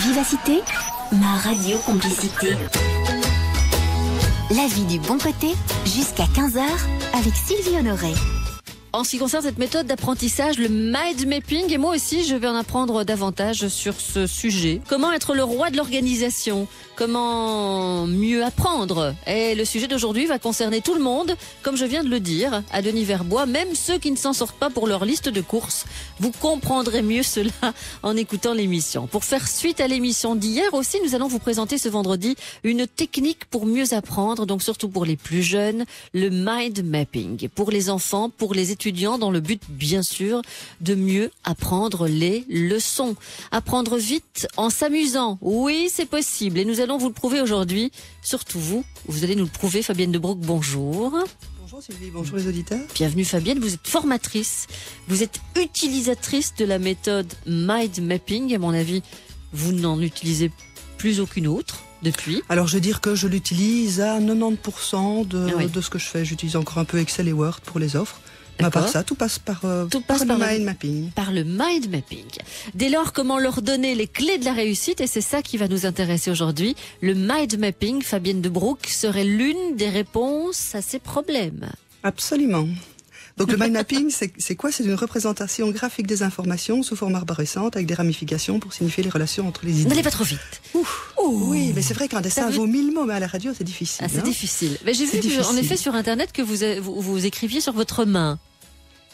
Vivacité, ma radio complicité. La vie du bon côté, jusqu'à 15h, avec Sylvie Honoré. En ce qui concerne cette méthode d'apprentissage, le mind mapping, et moi aussi je vais en apprendre davantage sur ce sujet. Comment être le roi de l'organisation? Comment mieux apprendre? Et le sujet d'aujourd'hui va concerner tout le monde, comme je viens de le dire, à Denis-Verbois, même ceux qui ne s'en sortent pas pour leur liste de courses. Vous comprendrez mieux cela en écoutant l'émission. Pour faire suite à l'émission d'hier aussi, nous allons vous présenter ce vendredi une technique pour mieux apprendre, donc surtout pour les plus jeunes, le mind mapping. Pour les enfants, pour les étudiants, dans le but, bien sûr, de mieux apprendre les leçons. Apprendre vite en s'amusant. Oui, c'est possible. Et nous allons vous le prouver aujourd'hui. Surtout vous allez nous le prouver. Fabienne de Broek, bonjour. Bonjour Sylvie, bonjour les auditeurs. Bienvenue Fabienne, vous êtes formatrice, vous êtes utilisatrice de la méthode mind mapping. À mon avis, vous n'en utilisez plus aucune autre depuis. Alors je veux dire que je l'utilise à 90% de ce que je fais. J'utilise encore un peu Excel et Word pour les offres. Mais à part ça, tout passe par le mind mapping. Par le mind mapping. Dès lors, comment leur donner les clés de la réussite? Et c'est ça qui va nous intéresser aujourd'hui. Le mind mapping, Fabienne de Broek, serait l'une des réponses à ces problèmes. Absolument. Donc le mind mapping, c'est quoi? C'est une représentation graphique des informations sous forme arborescente avec des ramifications pour signifier les relations entre les idées. N'allez pas trop vite. Oui, mais c'est vrai qu'un dessin vaut 1000 mots, mais à la radio, c'est difficile. Ah, c'est difficile. Mais j'ai vu en effet sur Internet que vous écriviez sur votre main.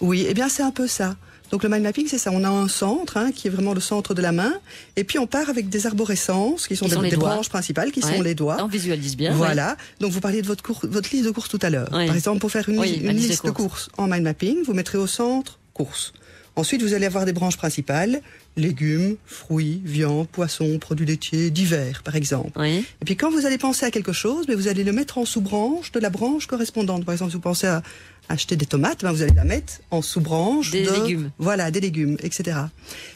Oui, eh bien c'est un peu ça. Donc le mind mapping, c'est ça. On a un centre qui est vraiment le centre de la main, et puis on part avec des arborescences qui sont des branches principales, qui sont les doigts. On visualise bien. Voilà. Ouais. Donc vous parliez de votre liste de courses tout à l'heure. Ouais. Par exemple, pour faire une liste de courses en mind mapping, vous mettrez au centre courses. Ensuite, vous allez avoir des branches principales, légumes, fruits, viande, poissons, produits laitiers, divers, par exemple. Oui. Et puis quand vous allez penser à quelque chose, vous allez le mettre en sous-branche de la branche correspondante. Par exemple, si vous pensez à acheter des tomates, vous allez la mettre en sous-branche des légumes. Voilà, des légumes, etc.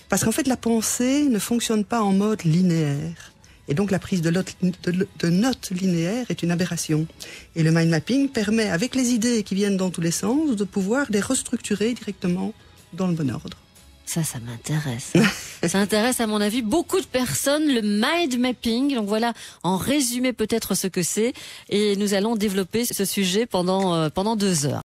Parce qu'en fait, la pensée ne fonctionne pas en mode linéaire. Et donc, la prise de notes linéaires est une aberration. Et le mind mapping permet, avec les idées qui viennent dans tous les sens, de pouvoir les restructurer directement dans le bon ordre. Ça m'intéresse. Ça intéresse, à mon avis, beaucoup de personnes, le mind mapping. Donc voilà, en résumé peut-être ce que c'est. Et nous allons développer ce sujet pendant 2 heures.